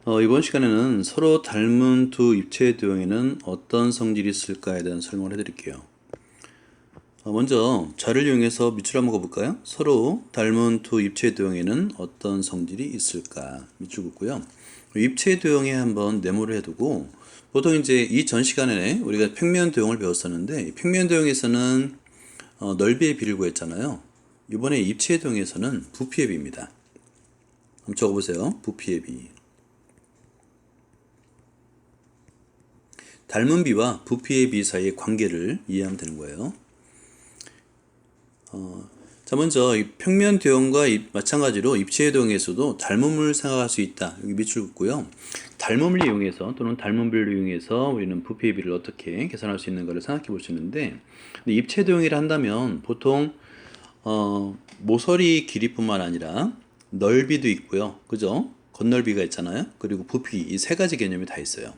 이번 시간에는 서로 닮은 두 입체의 도형에는 어떤 성질이 있을까에 대한 설명을 해드릴게요. 먼저 자를 이용해서 밑줄 한번 그어볼까요? 서로 닮은 두 입체의 도형에는 어떤 성질이 있을까? 밑줄 긋고요. 입체의 도형에 한번 네모를 해두고 보통 이제 이전 시간에 우리가 평면 도형을 배웠었는데 평면 도형에서는 넓이의 비를 구했잖아요. 이번에 입체의 도형에서는 부피의 비입니다. 한번 적어보세요. 부피의 비. 닮은 비와 부피의 비 사이의 관계를 이해하면 되는 거예요. 자, 먼저 이 평면 도형과 마찬가지로 입체의 도형에서도 닮음을 생각할 수 있다. 여기 밑줄 긋고요. 닮음을 이용해서 또는 닮은 비를 이용해서 우리는 부피의 비를 어떻게 계산할 수 있는가를 생각해 볼 수 있는데, 근데 입체 도형이라 한다면 보통 모서리 길이뿐만 아니라 넓이도 있고요. 그죠? 겉넓이가 있잖아요. 그리고 부피, 이 세 가지 개념이 다 있어요.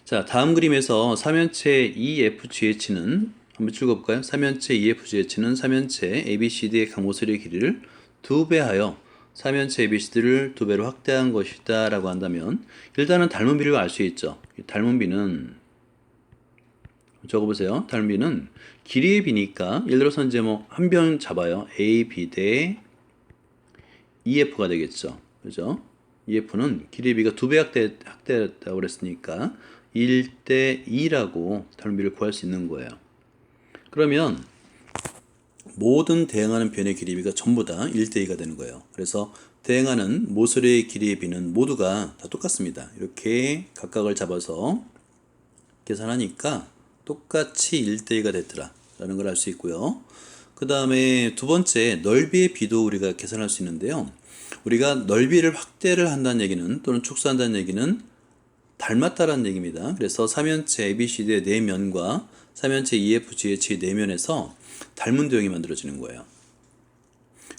자, 다음 그림에서 삼연체 EFGH는 한번 읽어볼까요? 삼연체 EFGH는 삼연체 ABCD의 각모서리의 길이를 2배 하여 삼연체 ABCD를 2배로 확대한 것이다 라고 한다면 일단은 닮은 비를 알 수 있죠. 닮은 비는 적어보세요. 닮은 비는 길이의 비니까 예를 들어서 이제 뭐 한 변 잡아요. AB 대 EF가 되겠죠. 그죠? EF는 길이의 비가 2배 확대했다고 그랬으니까 1대 2라고 닮비를 구할 수 있는 거예요. 그러면 모든 대응하는 변의 길이비가 전부 다 1대 2가 되는 거예요. 그래서 대응하는 모서리의 길이의 비는 모두가 다 똑같습니다. 이렇게 각각을 잡아서 계산하니까 똑같이 1대 2가 됐더라 라는 걸 알 수 있고요. 그 다음에 두 번째 넓이의 비도 우리가 계산할 수 있는데요. 우리가 넓이를 확대를 한다는 얘기는 또는 축소한다는 얘기는 닮았다라는 얘기입니다. 그래서 삼연체 ABCD의 네 면과 삼연체 EFGH의 네 면에서 닮은 도형이 만들어지는 거예요.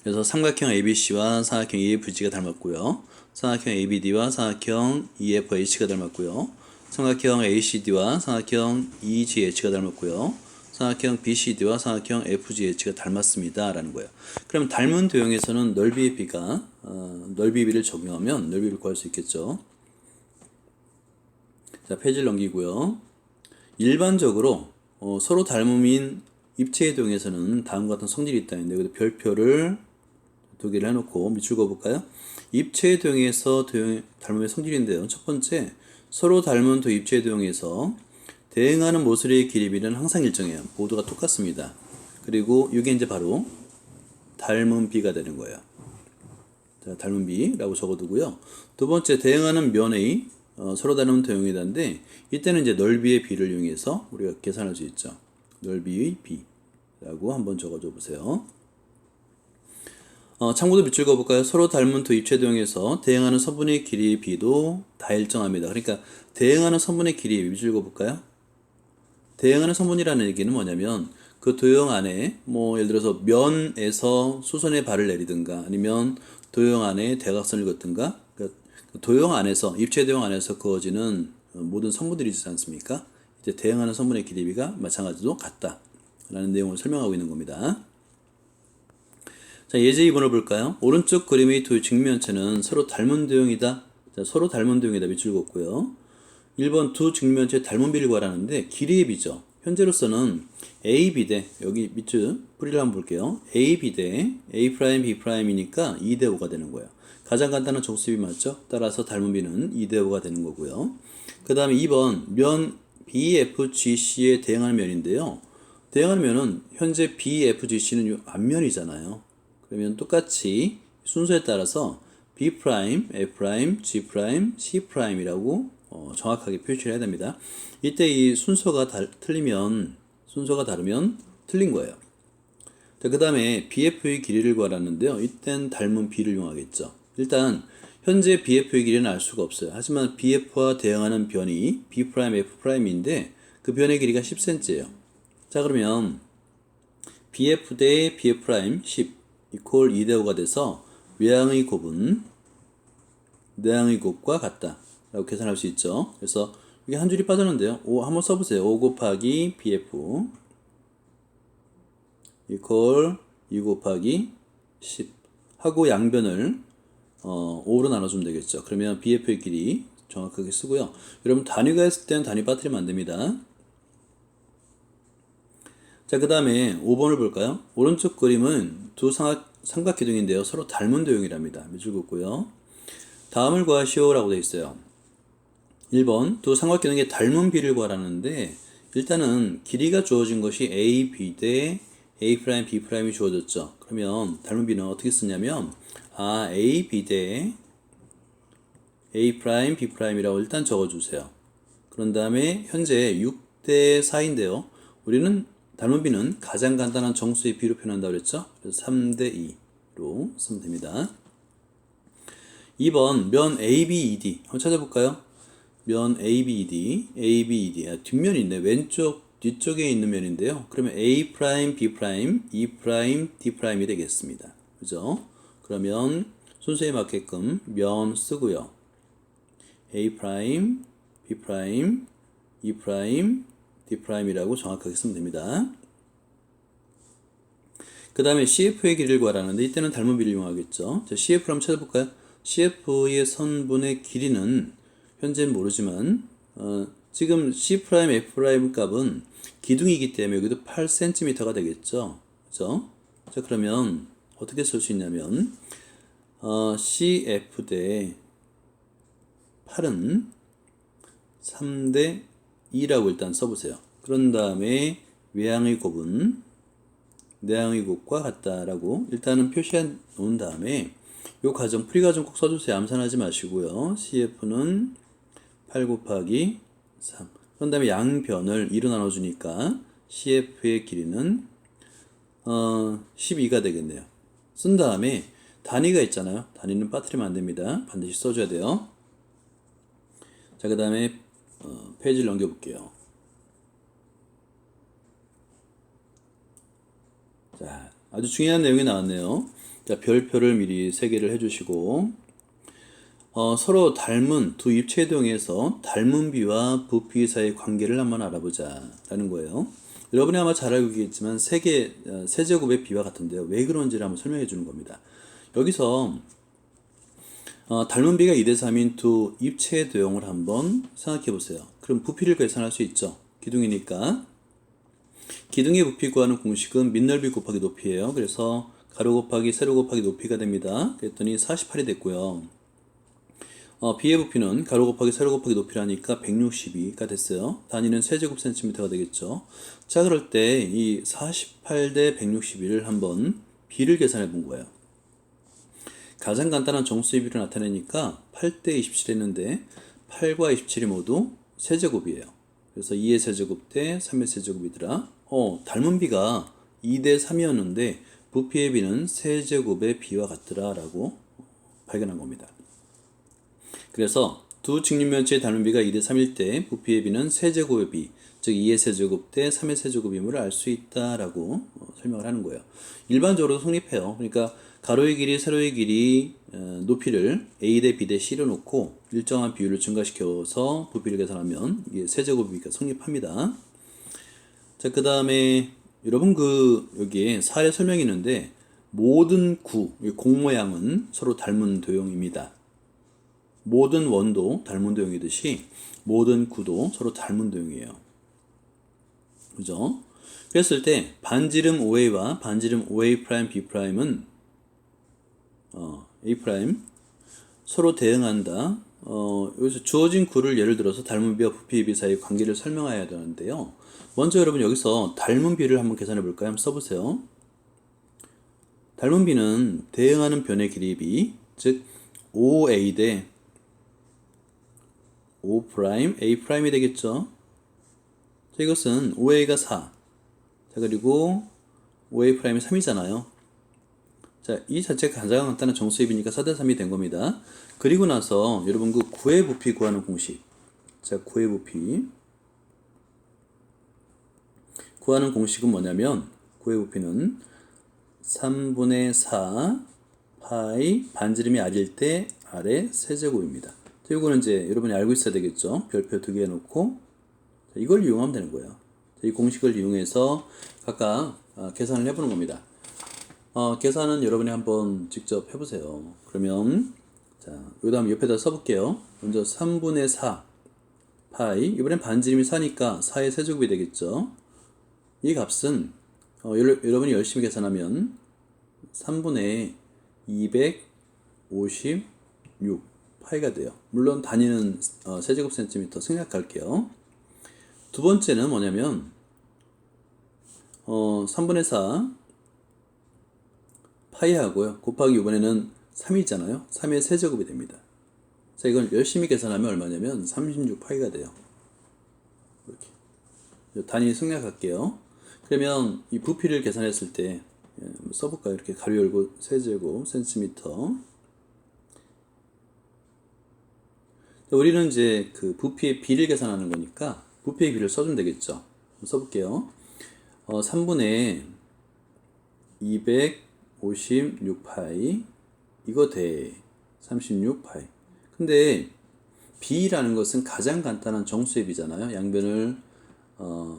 그래서 삼각형 ABC와 삼각형 EFG가 닮았고요. 삼각형 ABD와 삼각형 EFH가 닮았고요. 삼각형 ACD와 삼각형 EGH가 닮았고요. 삼각형 BCD와 삼각형 FGH가 닮았습니다 라는 거예요. 그럼 닮은 도형에서는 넓이의 비가 넓이의 비를 적용하면 넓이를 구할 수 있겠죠. 자, 페이지를 넘기고요. 일반적으로 서로 닮음인 입체의 도형에서는 다음과 같은 성질이 있다는데 여기도 별표를 두 개를 해놓고 밑줄 그어볼까요? 입체의 도형에서 닮음의 성질인데요. 첫 번째, 서로 닮은 두 입체의 도형에서 대응하는 모서리의 길이비는 항상 일정해요. 모두가 똑같습니다. 그리고 이게 이제 바로 닮은 비가 되는 거예요. 자, 닮은 비라고 적어두고요. 두 번째, 대응하는 면의 서로 다른 도형이다인데 이때는 이제 넓이의 비를 이용해서 우리가 계산할 수 있죠. 넓이의 비라고 한번 적어줘 보세요. 참고도 밑줄 그어볼까요? 서로 닮은 두 입체 도형에서 대응하는 선분의 길이의 비도 다 일정합니다. 그러니까 대응하는 선분의 길이 밑줄 그어볼까요? 대응하는 선분이라는 얘기는 뭐냐면 그 도형 안에 뭐 예를 들어서 면에서 수선의 발을 내리든가 아니면 도형 안에 대각선을 긋든가 그러니까 도형 안에서 입체 도형 안에서 그어지는 모든 성분들이 있지 않습니까? 이제 대응하는 성분의 길이비가 마찬가지로 같다라는 내용을 설명하고 있는 겁니다. 자, 예제 2번을 볼까요? 오른쪽 그림의 두 직면체는 서로 닮은 도형이다. 자, 서로 닮은 도형이다. 밑줄 긋고요. 1번 두 직면체 닮은 비를 구하라는데 길이의 비죠. 현재로서는 AB 대 여기 밑줄 뿌리를 한번 볼게요. AB 대 A', B'이니까 2대 5가 되는 거예요. 가장 간단한 정수비 맞죠? 따라서 닮은 비는 2대 5가 되는 거고요. 그 다음에 2번 면 BFGC에 대응하는 면인데요. 대응하는 면은 현재 BFGC는 이 앞면이잖아요. 그러면 똑같이 순서에 따라서 B', F', G', C'이라고 정확하게 표시를 해야 됩니다. 이때 이 순서가 다르면 틀린 거예요. 그 다음에 BF의 길이를 구하라는데요. 이땐 닮은 B를 이용하겠죠. 일단 현재 BF의 길이는 알 수가 없어요. 하지만 BF와 대응하는 변이 B', F'인데 그 변의 길이가 10cm예요. 자, 그러면 BF 대 BF' 10 이퀄 2대 5가 돼서 외항의 곱은 내항의 곱과 같다 라고 계산할 수 있죠. 그래서 이게 한 줄이 빠졌는데요. 5 한번 써보세요. 5 곱하기 BF 이퀄 2 곱하기 10 하고 양변을 5로 나눠주면 되겠죠. 그러면 BF의 길이 정확하게 쓰고요. 여러분 단위가 했을 때는 단위 빠뜨리면 안 됩니다. 자, 그 다음에 5번을 볼까요? 오른쪽 그림은 두 삼각기둥인데요. 서로 닮은 도형이랍니다. 밑줄 긋고요. 다음을 구하시오라고 되어 있어요. 1번 두 삼각기둥의 닮은 비를 구하라는데 일단은 길이가 주어진 것이 A, B 대 A', B'이 주어졌죠. 그러면 닮은 비는 어떻게 쓰냐면 A, B 대 A', B'이라고 일단 적어주세요. 그런 다음에 현재 6대 4인데요. 우리는 닮은 비는 가장 간단한 정수의 비로 표현한다고 그랬죠. 그래서 3대 2로 쓰면 됩니다. 2번 면 ABED 한번 찾아볼까요? 면 ABED 뒷면이 있네. 왼쪽 뒤쪽에 있는 면인데요. 그러면 A', B', E', D'이 되겠습니다. 그죠? 그러면 순서에 맞게끔 면 쓰고요. A', B', E', D'이라고 정확하게 쓰면 됩니다. 그 다음에 CF의 길이를 구하라는데 이때는 닮은 비를 이용하겠죠. 자, CF를 한번 찾아볼까요? CF의 선분의 길이는 현재는 모르지만 지금 C', F' 값은 기둥이기 때문에 여기도 8cm가 되겠죠. 그죠? 자, 그러면 어떻게 쓸 수 있냐면 CF 대 8은 3대 2라고 일단 써보세요. 그런 다음에 외항의 곱은 내항의 곱과 같다라고 일단은 표시해 놓은 다음에 이 과정, 풀이 과정 꼭 써주세요. 암산하지 마시고요. CF는 8 곱하기 3. 그런 다음에 양변을 2로 나눠주니까 CF의 길이는 12가 되겠네요. 쓴 다음에 단위가 있잖아요. 단위는 빠뜨리면 안 됩니다. 반드시 써줘야 돼요. 자, 그 다음에 페이지를 넘겨볼게요. 자, 아주 중요한 내용이 나왔네요. 자, 별표를 미리 3개를 해주시고 서로 닮은 두 입체도형에서 닮은 비와 부피 사이의 관계를 한번 알아보자 라는 거예요. 여러분이 아마 잘 알고 계시겠지만 세제곱의 비와 같은데요. 왜 그런지를 한번 설명해 주는 겁니다. 여기서 닮은 비가 2대 3인 두 입체도형을 한번 생각해 보세요. 그럼 부피를 계산할 수 있죠. 기둥이니까 기둥의 부피 구하는 공식은 밑넓이 곱하기 높이에요. 그래서 가로 곱하기 세로 곱하기 높이가 됩니다. 그랬더니 48이 됐고요. B의 부피는 가로 곱하기 세로 곱하기 높이라니까 162가 됐어요. 단위는 세제곱센티미터가 되겠죠. 자, 그럴 때 이 48대 161을 한번 B를 계산해 본 거예요. 가장 간단한 정수의 비를 나타내니까 8대 27 했는데 8과 27이 모두 세제곱이에요. 그래서 2의 세제곱 대 3의 세제곱이더라. 닮은 비가 2대 3이었는데 부피의 비는 세제곱의 비와 같더라 라고 발견한 겁니다. 그래서 두 직립면체의 닮은 비가 2대 3일 때 부피의 비는 세제곱의 비, 즉 2의 세제곱 대 3의 세제곱임을 알 수 있다라고 설명을 하는 거예요. 일반적으로 성립해요. 그러니까 가로의 길이, 세로의 길이, 높이를 A 대 B 대 C로 놓고 일정한 비율을 증가시켜서 부피를 계산하면 이게 세제곱이니까 성립합니다. 자, 그 다음에 여러분 여기에 사례 설명이 있는데 모든 공 모양은 서로 닮은 도형입니다. 모든 원도 닮은 도형이듯이 모든 구도 서로 닮은 도형이에요. 그죠? 그랬을 때 반지름 OA와 반지름 OA', B'은 A' 서로 대응한다. 여기서 주어진 구를 예를 들어서 닮은 비와 부피의 비 사이의 관계를 설명해야 되는데요. 먼저 여러분 여기서 닮은 비를 한번 계산해 볼까요? 한번 써보세요. 닮은 비는 대응하는 변의 길이의 비, 즉 OA 대 O', A'이 되겠죠. 자, 이것은 OA가 4. 자, 그리고 OA' 3이잖아요. 자, 이 자체가 가장 간단한 정수의 비니까 4대 3이 된 겁니다. 그리고 나서 여러분 그 9의 부피 구하는 공식. 자, 9의 부피 구하는 공식은 뭐냐면 9의 부피는 3분의 4 파이 반지름이 R일 때 R의 세제곱입니다. 자, 이거는 이제 여러분이 알고 있어야 되겠죠. 별표 2개 놓고 자, 이걸 이용하면 되는 거예요. 자, 이 공식을 이용해서 각각 계산을 해보는 겁니다. 계산은 여러분이 한번 직접 해보세요. 그러면 자, 그 다음 옆에다 써볼게요. 먼저 3분의 4 파이, 이번엔 반지름이 4니까 4의 세제곱이 되겠죠. 이 값은 여러분이 열심히 계산하면 3분의 256 파이가 돼요. 물론 단위는 세제곱 센티미터 생략할게요. 두 번째는 뭐냐면 3분의 4 파이하고요 곱하기 이번에는 3이잖아요. 3의 세제곱이 됩니다. 자, 이걸 열심히 계산하면 얼마냐면 36파이가 돼요. 이렇게 단위 생략할게요. 그러면 이 부피를 계산했을 때 써볼까요? 이렇게 가로 열고 세제곱 센티미터. 우리는 이제 그 부피의 비를 계산하는 거니까 부피의 비를 써주면 되겠죠. 써볼게요. 3분의 256파이 이거 대 36파이. 근데 b라는 것은 가장 간단한 정수의 비잖아요. 양변을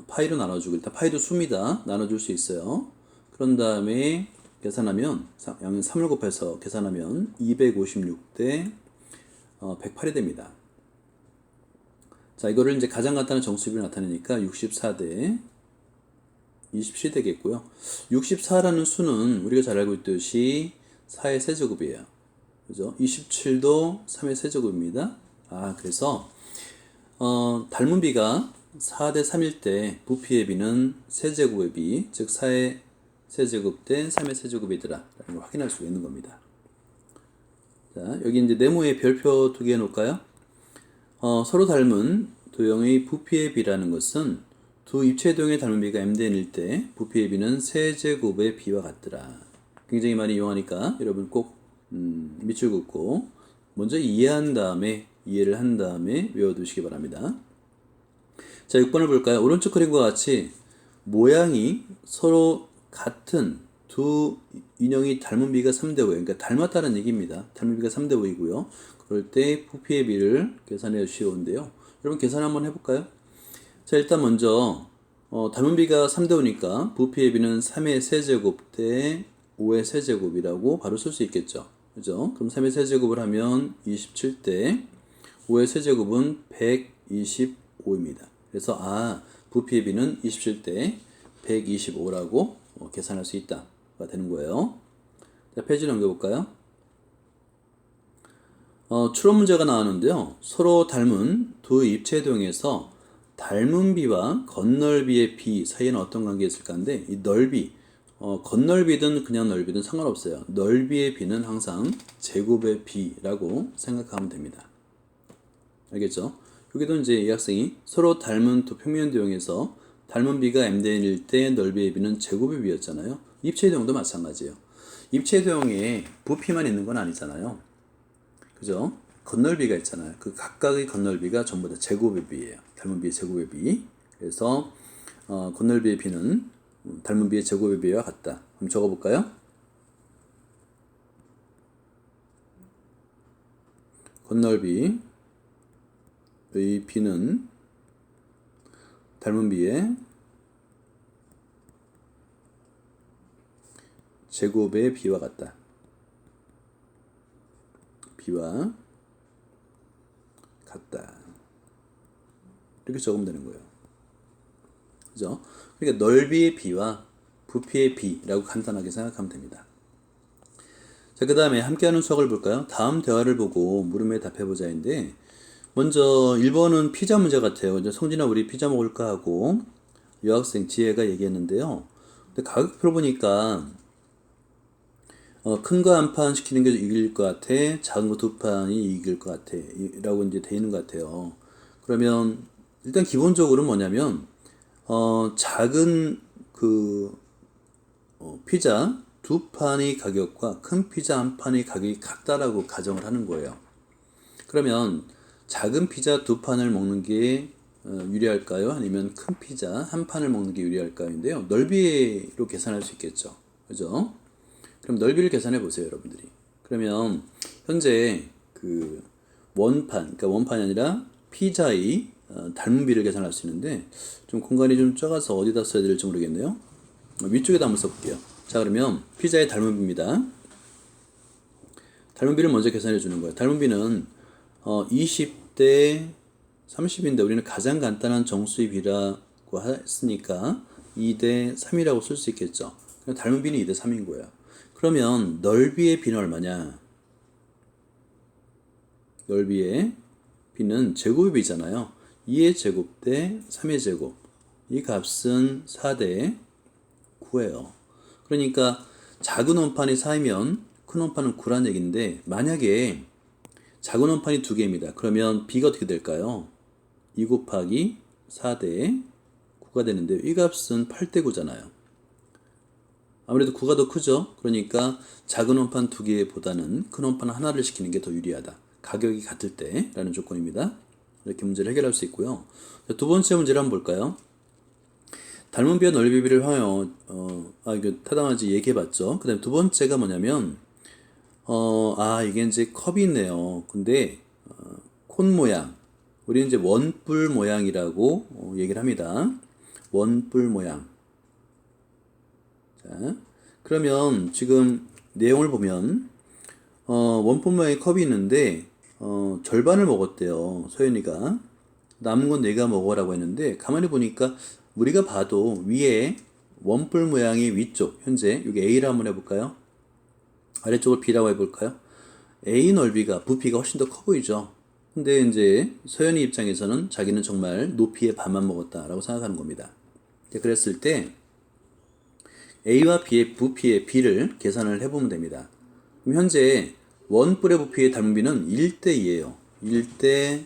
파이로 나눠주고, 일단 파이도 수입니다. 나눠줄 수 있어요. 그런 다음에 계산하면 양변 3을 곱해서 계산하면 256 대 108이 됩니다. 자, 이거를 이제 가장 간단한 정수비로 나타내니까 64 대 27 되겠고요. 64라는 수는 우리가 잘 알고 있듯이 4의 세제곱이에요. 그죠? 27도 3의 세제곱입니다. 그래서 닮은 비가 4대 3일 때 부피의 비는 세제곱의 비, 즉 4의 세제곱 대 3의 세제곱이더라 라는 걸 확인할 수가 있는 겁니다. 자, 여기 이제 네모에 별표 두 개 놓을까요? 서로 닮은 도형의 부피의 비라는 것은 두 입체도형의 닮은 비가 mn일 때 부피의 비는 세제곱의 비와 같더라. 굉장히 많이 이용하니까 여러분 꼭 밑줄 긋고 먼저 이해를 한 다음에 외워두시기 바랍니다. 자, 6번을 볼까요? 오른쪽 그림과 같이 모양이 서로 같은 두 인형이 닮은 비가 3대 5예요. 그러니까 닮았다는 얘기입니다. 닮은 비가 3대 5이고요. 그럴 때 부피의 비를 계산해 주시오는데요. 여러분 계산 한번 해볼까요? 자, 일단 먼저 닮은 비가 3대 5니까 부피의 비는 3의 세제곱 대 5의 세제곱이라고 바로 쓸 수 있겠죠. 그죠? 그럼 3의 세제곱을 하면 27대 5의 세제곱은 125입니다. 그래서 부피의 비는 27대 125라고 계산할 수 있다가 되는 거예요. 자, 페이지 넘겨볼까요? 추론 문제가 나왔는데요. 서로 닮은 두 입체도형에서 닮은 비와 겉넓이의 비 사이에는 어떤 관계가 있을까 하는데, 이 넓이, 겉넓이든 그냥 넓이든 상관없어요. 넓이의 비는 항상 제곱의 비라고 생각하면 됩니다. 알겠죠? 여기도 이제 이 학생이 서로 닮은 두 평면도형에서 닮은 비가 mn일 때 넓이의 비는 제곱의 비였잖아요. 입체도형도 마찬가지예요. 입체도형에 부피만 있는 건 아니잖아요. 그죠? 겉넓이가 있잖아요. 그 각각의 겉넓이가 전부 다 제곱의 비예요. 닮은 비의 제곱의 비. 그래서 겉넓이의 비는 닮은 비의 제곱의 비와 같다. 그럼 적어볼까요? 겉넓이의 비는 닮은 비의 제곱의 비와 같다. 비와 같다. 이렇게 적으면 되는 거예요. 그죠? 그러니까 넓이의 비와 부피의 비라고 간단하게 생각하면 됩니다. 자, 그 다음에 함께하는 수학을 볼까요? 다음 대화를 보고 물음에 답해보자인데, 먼저 1번은 피자 문제 같아요. 이제 성진아 우리 피자 먹을까 하고 여학생 지혜가 얘기했는데요. 근데 가격표를 보니까 큰 거 한 판 시키는 게 이길 것 같아, 작은 거 두 판이 이길 것 같아 라고 이제 돼 있는 것 같아요. 그러면 일단 기본적으로 뭐냐면 작은 그 피자 두 판의 가격과 큰 피자 한 판의 가격이 같다라고 가정을 하는 거예요. 그러면 작은 피자 두 판을 먹는 게 유리할까요? 아니면 큰 피자 한 판을 먹는 게 유리할까요?인데요. 넓이로 계산할 수 있겠죠. 그죠? 그럼 넓이를 계산해 보세요, 여러분들이. 그러면 현재 그 그러니까 원판이 아니라 피자의 닮은 비를 계산할 수 있는데, 좀 공간이 좀 작아서 어디다 써야 될지 모르겠네요. 위쪽에다 한번 써볼게요. 자, 그러면 피자의 닮은 비입니다. 닮은 비를 먼저 계산해 주는 거예요. 닮은 비는 20대 30인데 우리는 가장 간단한 정수의 비라고 했으니까 2대 3이라고 쓸 수 있겠죠. 닮은 비는 2대 3인 거예요. 그러면 넓이의 비는 얼마냐? 넓이의 비는 제곱의 비잖아요. 2의 제곱 대 3의 제곱. 이 값은 4대 9예요. 그러니까 작은 원판이 4이면 큰 원판은 9란 얘기인데 만약에 작은 원판이 2개입니다. 그러면 b가 어떻게 될까요? 2 곱하기 4대 9가 되는데 이 값은 8대 9잖아요. 아무래도 9가 더 크죠? 그러니까 작은 원판 2개보다는 큰 원판 하나를 시키는 게 더 유리하다. 가격이 같을 때 라는 조건입니다. 이렇게 문제를 해결할 수 있고요. 두 번째 문제를 한번 볼까요? 닮은 비와 넓이 비를 하여 이거 타당하지 얘기해봤죠. 그 다음에 두 번째가 뭐냐면 이게 이제 컵이 있네요. 근데 콘 모양, 우리는 이제 원뿔 모양이라고 얘기를 합니다. 원뿔 모양. 자, 그러면 지금 내용을 보면 원뿔 모양의 컵이 있는데 절반을 먹었대요. 소연이가. 남은 건 내가 먹어라고 했는데 가만히 보니까 우리가 봐도 위에 원뿔 모양의 위쪽, 현재 여기 A를 한번 해볼까요? 아래쪽을 B라고 해볼까요? A 넓이가, 부피가 훨씬 더 커 보이죠? 근데 이제 서연이 입장에서는 자기는 정말 높이의 반만 먹었다라고 생각하는 겁니다. 그랬을 때 A와 B의 부피의 B를 계산을 해보면 됩니다. 그럼 현재 원뿔의 부피의 닮은 비는 1대 2예요. 1대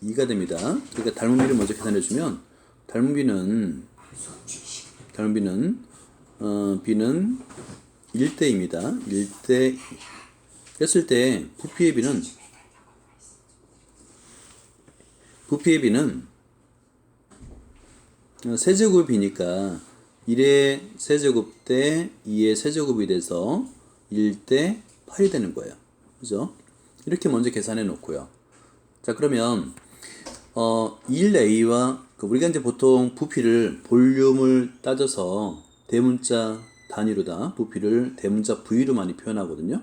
2가 됩니다. 그러니까 닮은 비를 먼저 계산해주면 닮은 비는 B는 1대2입니다. 1대 2. 그랬을 때 부피의 B는 세제곱의 B니까 1의 세제곱 대 2의 세제곱이 돼서 1대 8이 되는 거예요. 그죠? 이렇게 먼저 계산해 놓고요. 자, 그러면 1A와 우리가 이제 보통 부피를 볼륨을 따져서 대문자 단위로다 부피를 대문자 V로 많이 표현하거든요.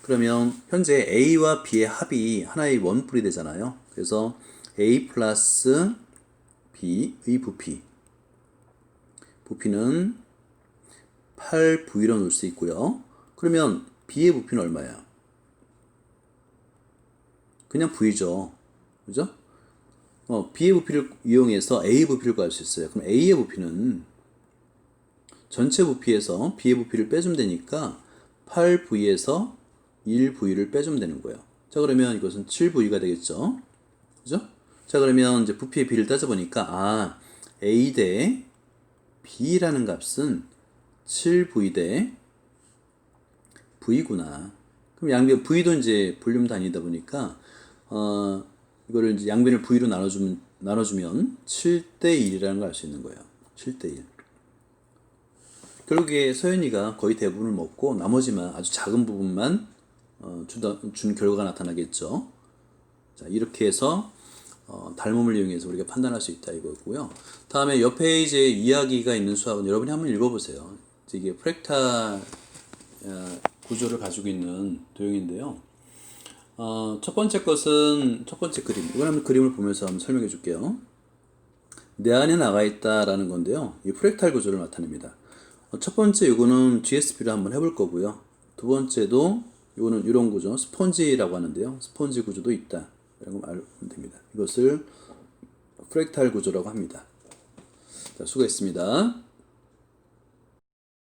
그러면 현재 A와 B의 합이 하나의 원뿔이 되잖아요. 그래서 A 플러스 B의 부피는 8V로 놓을 수 있고요. 그러면 B의 부피는 얼마야? 그냥 V죠. 그죠? B의 부피를 이용해서 A의 부피를 구할 수 있어요. 그럼 A의 부피는 전체 부피에서 B의 부피를 빼주면 되니까 8V에서 1V를 빼주면 되는 거예요. 자, 그러면 이것은 7V가 되겠죠. 그죠? 자, 그러면 이제 부피의 B를 따져보니까 A 대 B라는 값은 7V 대 V구나. 그럼 양변 V도 이제 볼륨 단위다 보니까 이거를 이제 양변을 V로 나눠주면 7대 1이라는 걸 알 수 있는 거예요. 7대 1. 결국에 서연이가 거의 대부분을 먹고 나머지만 아주 작은 부분만 준 결과가 나타나겠죠. 자, 이렇게 해서 닮음을 이용해서 우리가 판단할 수 있다 이거고요. 다음에 옆 페이지에 이야기가 있는 수학은 여러분이 한번 읽어보세요. 이게 프랙탈 구조를 가지고 있는 도형인데요. 첫 번째 그림. 이걸 한번 그림을 보면서 한번 설명해 줄게요. 내 안에 나가 있다라는 건데요. 이 프랙탈 구조를 나타냅니다. 첫 번째 이거는 GSP를 한번 해볼 거고요. 두 번째도 이거는 이런 구조, 스폰지라고 하는데요. 스폰지 구조도 있다. 이런 거 알면 됩니다. 이것을 프랙탈 구조라고 합니다. 자, 수고했습니다.